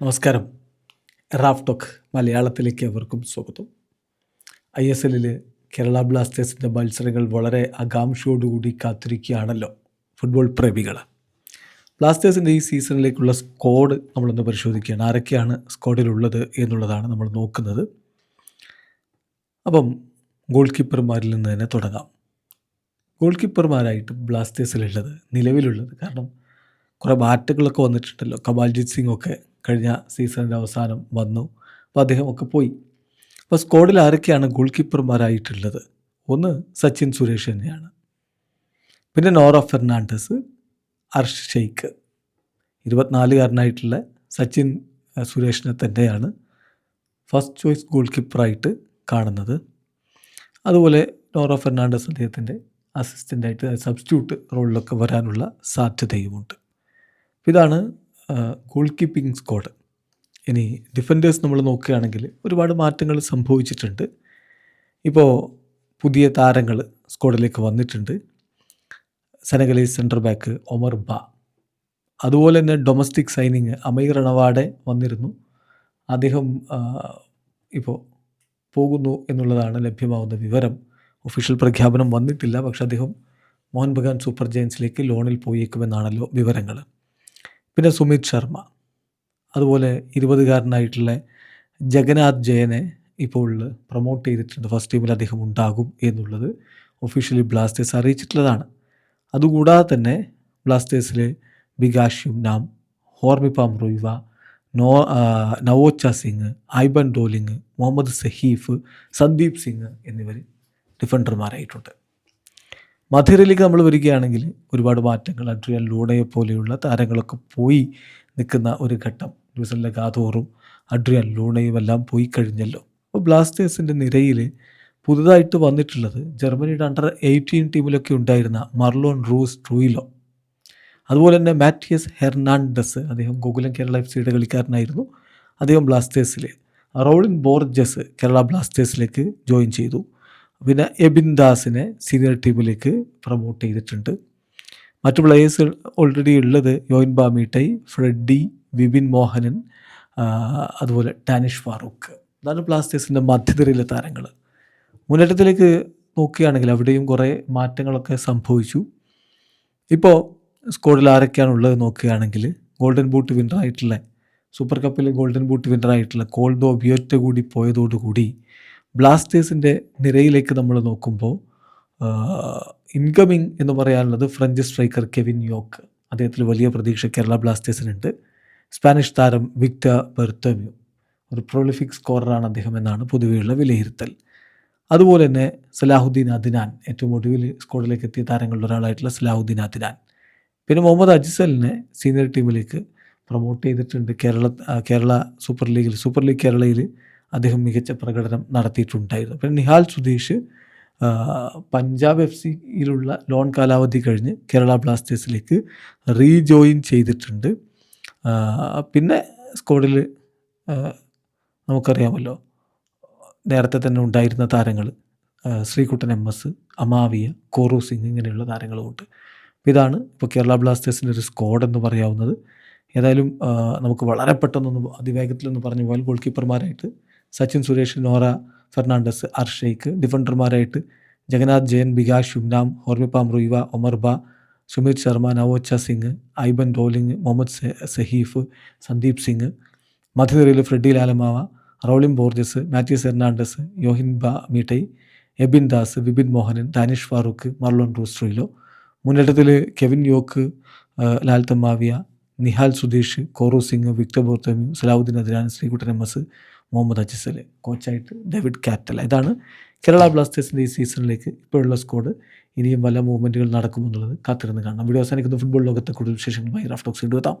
നമസ്കാരം. Raf talk മലയാളത്തിലേക്ക് അവർക്കും സ്വാഗതം. ISLൽ കേരള ബ്ലാസ്റ്റേഴ്സിൻ്റെ മത്സരങ്ങൾ വളരെ ആകാംക്ഷയോടുകൂടി കാത്തിരിക്കുകയാണല്ലോ ഫുട്ബോൾ പ്രേമികൾ. ബ്ലാസ്റ്റേഴ്സിൻ്റെ ഈ സീസണിലേക്കുള്ള സ്ക്വാഡ് നമ്മളൊന്ന് പരിശോധിക്കുകയാണ്. ആരൊക്കെയാണ് സ്ക്വാഡിലുള്ളത് എന്നുള്ളതാണ് നമ്മൾ നോക്കുന്നത്. അപ്പം ഗോൾ കീപ്പർമാരിൽ നിന്ന് തന്നെ തുടങ്ങാം. ഗോൾ കീപ്പർമാരായിട്ട് ബ്ലാസ്റ്റേഴ്സിലുള്ളത് നിലവിലുള്ളത്, കാരണം കുറേ മാറ്റങ്ങളൊക്കെ വന്നിട്ടുണ്ടല്ലോ. കമാൽജിത് സിംഗ് ഒക്കെ കഴിഞ്ഞ സീസണിൻ്റെ അവസാനം വന്നു, അപ്പോൾ അദ്ദേഹമൊക്കെ പോയി. അപ്പോൾ സ്ക്വാഡിൽ ആരൊക്കെയാണ് ഗോൾ കീപ്പർമാരായിട്ടുള്ളത്? ഒന്ന് സച്ചിൻ സുരേഷ് തന്നെയാണ്. പിന്നെ നോറ ഫെർണാണ്ടസ്, അർഷ് ഷെയ്ഖ്. 24കാരനായിട്ടുള്ള സച്ചിൻ സുരേഷിനെ തന്നെയാണ് ഫസ്റ്റ് ചോയ്സ് ഗോൾ കീപ്പറായിട്ട് കാണുന്നത്. അതുപോലെ നോറ ഫെർണാണ്ടസ് അദ്ദേഹത്തിൻ്റെ അസിസ്റ്റൻ്റായിട്ട് സബ്സ്റ്റിറ്റ്യൂട്ട് റോളിലൊക്കെ വരാനുള്ള സാധ്യതയുമുണ്ട്. ഇതാണ് ഗോൾ കീപ്പിംഗ് സ്ക്വാഡ്. ഇനി ഡിഫൻഡേഴ്സ് നമ്മൾ നോക്കുകയാണെങ്കിൽ ഒരുപാട് മാറ്റങ്ങൾ സംഭവിച്ചിട്ടുണ്ട്. ഇപ്പോൾ പുതിയ താരങ്ങൾ സ്ക്വാഡിലേക്ക് വന്നിട്ടുണ്ട്. സെനഗലീസ് സെൻറ്റർ ബാക്ക് ഒമർ ബ, അതുപോലെ തന്നെ ഡൊമസ്റ്റിക് സൈനിങ് അമീർ റണവാഡെ വന്നിരുന്നു. അദ്ദേഹം ഇപ്പോൾ പോകുന്നു എന്നുള്ളതാണ് ലഭ്യമാവുന്ന വിവരം. ഒഫീഷ്യൽ പ്രഖ്യാപനം വന്നിട്ടില്ല, പക്ഷേ അദ്ദേഹം മോഹൻ ബഗാൻ സൂപ്പർ ജയൻസിലേക്ക് ലോണിൽ പോയേക്കുമെന്നാണല്ലോ വിവരങ്ങൾ. പിന്നെ സുമിത് ശർമ്മ, അതുപോലെ 20കാരനായിട്ടുള്ള ജഗന്നാഥ് ജയനെ ഇപ്പോൾ പ്രൊമോട്ട് ചെയ്തിട്ടുണ്ട്. ഫസ്റ്റ് ടീമിൽ അദ്ദേഹം ഉണ്ടാകും എന്നുള്ളത് ഒഫീഷ്യലി ബ്ലാസ്റ്റേഴ്സ് അറിയിച്ചിട്ടുള്ളതാണ്. അതുകൂടാതെ തന്നെ ബ്ലാസ്റ്റേഴ്സിലെ ബികാഷ് യുംനാം, ഹോർമിപാം റൊയ്വ, നവോച്ച സിംഗ്, ഐബൻ ഡോലിങ്, മുഹമ്മദ് സഹീഫ്, സന്ദീപ് സിംഗ് എന്നിവർ ഡിഫൻഡർമാരായിട്ടുണ്ട്. മധ്യനിരയിലേക്ക് നമ്മൾ വരികയാണെങ്കിൽ ഒരുപാട് മാറ്റങ്ങൾ. അഡ്രിയൻ ലൂണയെ പോലെയുള്ള താരങ്ങളൊക്കെ പോയി നിൽക്കുന്ന ഒരു ഘട്ടം. ന്യൂസിലൻഡിലെ ഗാഥോറും അഡ്രിയൻ ലൂണയും എല്ലാം പോയി കഴിഞ്ഞല്ലോ. അപ്പോൾ ബ്ലാസ്റ്റേഴ്സിൻ്റെ നിരയിൽ പുതുതായിട്ട് വന്നിട്ടുള്ളത് ജർമ്മനിയുടെ അണ്ടർ-18 ടീമിലൊക്കെ ഉണ്ടായിരുന്ന മർലോൺ റൂസ് ട്രൂയിലോ, അതുപോലെ തന്നെ മാറ്റിയസ് ഹെർണാണ്ടസ്, അദ്ദേഹം ഗോകുലം കേരള FC കളിക്കാരനായിരുന്നു. അദ്ദേഹം ബ്ലാസ്റ്റേഴ്സിൽ. റോളിൻ ബോർജസ് കേരള ബ്ലാസ്റ്റേഴ്സിലേക്ക് ജോയിൻ ചെയ്തു. പിന്നെ എബിൻ ദാസിനെ സീനിയർ ടീമിലേക്ക് പ്രൊമോട്ട് ചെയ്തിട്ടുണ്ട്. മറ്റു പ്ലേയേഴ്സ് ഓൾറെഡി ഉള്ളത് യോയിൻ ബാമീട്ടൈ, ഫ്രെഡി, വിപിൻ മോഹനൻ, അതുപോലെ ഡാനിഷ് ഫാറൂഖ്. ഇതാണ് ബ്ലാസ്റ്റേഴ്സിൻ്റെ മധ്യനിരയിലെ താരങ്ങൾ. മുന്നേറ്റത്തിലേക്ക് നോക്കുകയാണെങ്കിൽ അവിടെയും കുറേ മാറ്റങ്ങളൊക്കെ സംഭവിച്ചു. ഇപ്പോൾ സ്ക്വാഡിൽ ആരൊക്കെയാണ് ഉള്ളത് നോക്കുകയാണെങ്കിൽ ഗോൾഡൻ ബൂട്ട് വിന്നറായിട്ടുള്ള, സൂപ്പർ കപ്പിൽ ഗോൾഡൻ ബൂട്ട് വിന്നറായിട്ടുള്ള കോൾഡോ ബിയോറ്റ കൂടി പോയതോടുകൂടി ബ്ലാസ്റ്റേഴ്സിൻ്റെ നിരയിലേക്ക് നമ്മൾ നോക്കുമ്പോൾ ഇൻകമിങ് എന്ന് പറയാനുള്ളത് ഫ്രഞ്ച് സ്ട്രൈക്കർ കെവിൻ യോക്ക്. അദ്ദേഹത്തിൽ വലിയ പ്രതീക്ഷ കേരള ബ്ലാസ്റ്റേഴ്സിനുണ്ട്. സ്പാനിഷ് താരം വിക്ടർ ബെർത്തോമ്യു, ഒരു പ്രൊളിഫിക് സ്കോററാണ് അദ്ദേഹം എന്നാണ് പൊതുവെയുള്ള വിലയിരുത്തൽ. അതുപോലെ തന്നെ സലാഹുദ്ദീൻ അദ്നാൻ, ഏറ്റവും ഒടുവിൽ സ്ക്വാഡിലേക്ക് എത്തിയ താരങ്ങളിൽ ഒരാളായിട്ടുള്ള സലാഹുദ്ദീൻ അദ്നാൻ. പിന്നെ മുഹമ്മദ് അജ്സലിനെ സീനിയർ ടീമിലേക്ക് പ്രൊമോട്ട് ചെയ്തിട്ടുണ്ട്. കേരള സൂപ്പർ ലീഗ് കേരളയിൽ അദ്ദേഹം മികച്ച പ്രകടനം നടത്തിയിട്ടുണ്ടായിരുന്നു. പിന്നെ നിഹാൽ സുധീഷ് പഞ്ചാബ് FCയിലുള്ള ലോൺ കാലാവധി കഴിഞ്ഞ് കേരള ബ്ലാസ്റ്റേഴ്സിലേക്ക് റീജോയിൻ ചെയ്തിട്ടുണ്ട്. പിന്നെ സ്ക്വാഡിൽ നമുക്കറിയാമല്ലോ നേരത്തെ തന്നെ ഉണ്ടായിരുന്ന താരങ്ങൾ ശ്രീകുട്ടൻ MS, അമാവിയ, കോറു സിംഗ്, ഇങ്ങനെയുള്ള താരങ്ങളുമുണ്ട്. അപ്പോൾ ഇതാണ് ഇപ്പോൾ കേരള ബ്ലാസ്റ്റേഴ്സിൻ്റെ ഒരു സ്ക്വാഡ് എന്ന് പറയാവുന്നത്. ഏതായാലും നമുക്ക് വളരെ പെട്ടെന്നൊന്ന് അതിവേഗത്തിലൊന്ന് പറഞ്ഞു പോയാൽ ഗോൾ കീപ്പർമാരായിട്ട് സച്ചിൻ സുരേഷ്, നോറ ഫെർണാണ്ടസ്, അർഷ് ഷെയ്ഖ്. ഡിഫൻഡർമാരായിട്ട് ജഗന്നാഥ് ജയൻ, ബികാഷ് യുംനാം, ഹോർമിപാം റൊയ്വ, ഒമർ ബ, സുമിത് ശർമ്മ, നവോച്ച സിംഗ്, ഐബൻ ഡോലിങ്, മുഹമ്മദ് സഹീഫ്, സന്ദീപ് സിംഗ്. മധ്യനിരയിൽ Freddy Lallawmawma, Rowllin Borges, Matias Hernandez, Yoihenba Meitei, Ebin Das, Vibin Mohanan, Danish Farooq, Marlon Roos Trujillo. മുന്നേറ്റത്തിൽ Kevin Yoke, Lal Thammawia, Nihal Sudheesh, Korou Singh, Victor Bertomeu, Salahudheen Adnan, Sreekuttan MS, Muhammed Ajsal. കോച്ചായിട്ട് ഡേവിഡ് കാറ്റല. ഇതാണ് കേരള ബ്ലാസ്റ്റേഴ്സിൻ്റെ ഈ സീസണിലേക്ക് ഇപ്പോഴുള്ള സ്ക്വാഡ്. ഇനിയും പല മൂവ്മെൻറ്റുകൾ നടക്കുമെന്നുള്ളത് കാത്തിരുന്ന് കാണാം. വീഡിയോ അവസാനിക്കുന്ന ഫുട്ബോൾ ലോകത്തെ കൂടുതൽ വിശേഷങ്ങളുമായി റാഫ് ടോക്സ് കൊണ്ടുവെത്താം.